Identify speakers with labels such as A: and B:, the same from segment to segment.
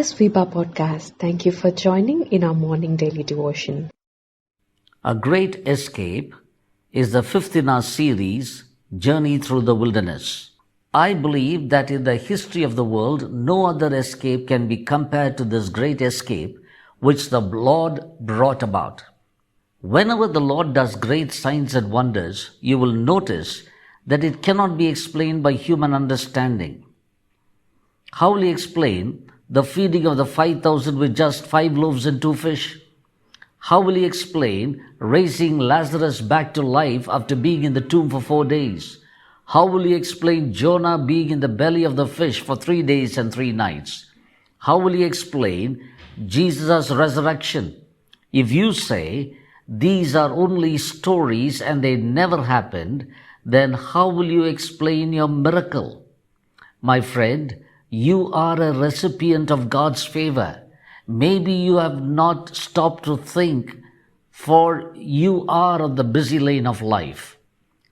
A: is Vipa Podcast. Thank you for joining in our morning daily devotion.
B: A Great Escape is the fifth in our series, Journey Through the Wilderness. I believe that in the history of the world, no other escape can be compared to this great escape which the Lord brought about. Whenever the Lord does great signs and wonders, you will notice that it cannot be explained by human understanding. How will He explain the feeding of the 5,000 with just 5 loaves and 2 fish? How will He explain raising Lazarus back to life after being in the tomb for 4 days? How will He explain Jonah being in the belly of the fish for 3 days and 3 nights? How will He explain Jesus' resurrection? If you say these are only stories and they never happened, then how will you explain your miracle? My friend, you are a recipient of God's favor. Maybe you have not stopped to think, for you are on the busy lane of life.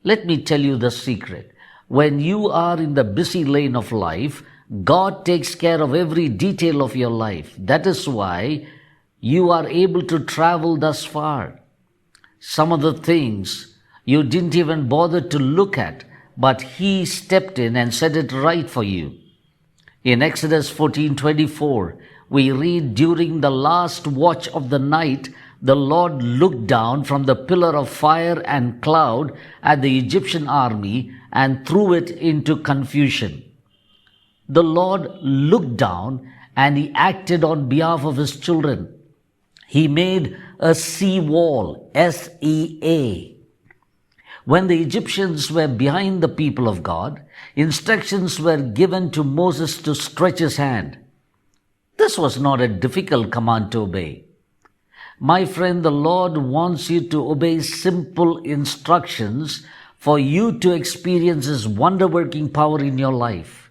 B: Let me tell you the secret. When you are in the busy lane of life, God takes care of every detail of your life. That is why you are able to travel thus far. Some of the things you didn't even bother to look at, but He stepped in and set it right for you. In Exodus 14:24, we read, during the last watch of the night, the Lord looked down from the pillar of fire and cloud at the Egyptian army and threw it into confusion. The Lord looked down and He acted on behalf of His children. He made a sea wall, S-E-A. When the Egyptians were behind the people of God, instructions were given to Moses to stretch his hand. This was not a difficult command to obey. My friend, the Lord wants you to obey simple instructions for you to experience His wonder-working power in your life.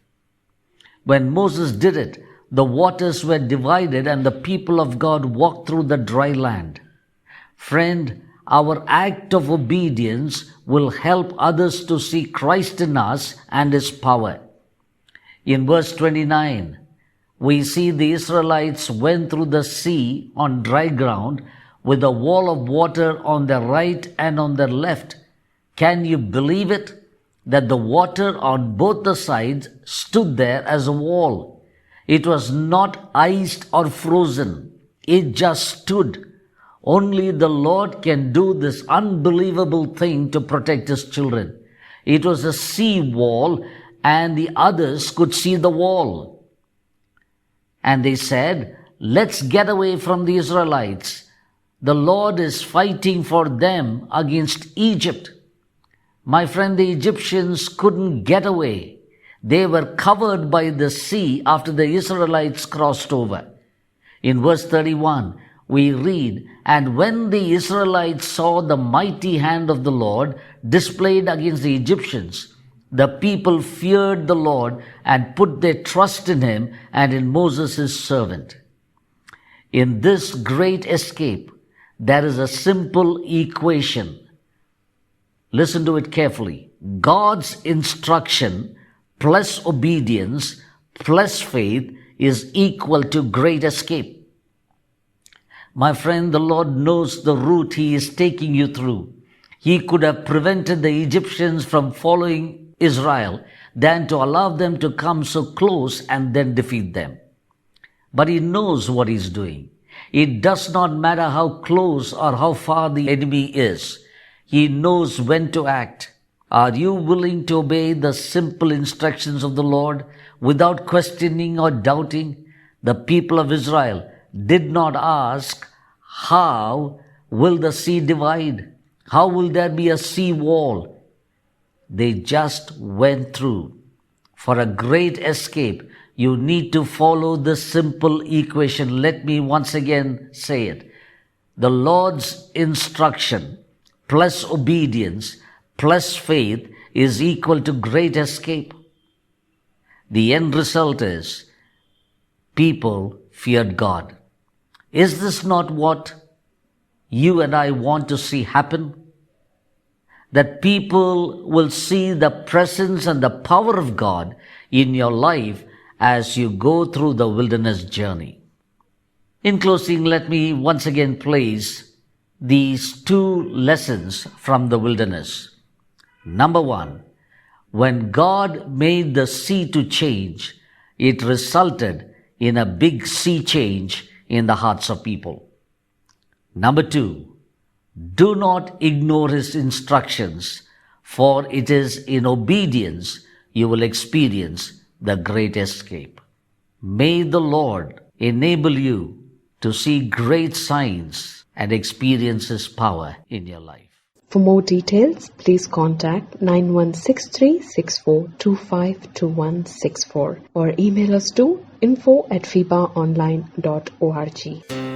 B: When Moses did it, the waters were divided and the people of God walked through the dry land. Friend, our act of obedience will help others to see Christ in us and His power. In verse 29, we see the Israelites went through the sea on dry ground with a wall of water on their right and on their left. Can you believe it? That the water on both the sides stood there as a wall. It was not iced or frozen. It just stood. Only the Lord can do this unbelievable thing to protect His children. It was a sea wall and the others could see the wall. And they said, let's get away from the Israelites. The Lord is fighting for them against Egypt. My friend, the Egyptians couldn't get away. They were covered by the sea after the Israelites crossed over. In verse 31, we read, and when the Israelites saw the mighty hand of the Lord displayed against the Egyptians, the people feared the Lord and put their trust in Him and in Moses His servant. In this great escape, there is a simple equation. Listen to it carefully. God's instruction plus obedience plus faith is equal to great escape. My friend, the Lord knows the route He is taking you through. He could have prevented the Egyptians from following Israel than to allow them to come so close and then defeat them. But He knows what He's doing. It does not matter how close or how far the enemy is. He knows when to act. Are you willing to obey the simple instructions of the Lord without questioning or doubting? The people of Israel did not ask, how will the sea divide? How will there be a sea wall? They just went through. For a great escape, you need to follow this simple equation. Let me once again say it. The Lord's instruction plus obedience plus faith is equal to great escape. The end result is people feared God. Is this not what you and I want to see happen? That people will see the presence and the power of God in your life as you go through the wilderness journey. In closing, let me once again place these two lessons from the wilderness. Number one, when God made the sea to change, it resulted in a big sea change in the hearts of people. Number two, do not ignore His instructions, for it is in obedience you will experience the great escape. May the Lord enable you to see great signs and experience His power in your life.
A: For more details, please contact 916364252164 or email us to info@fibaonline.org.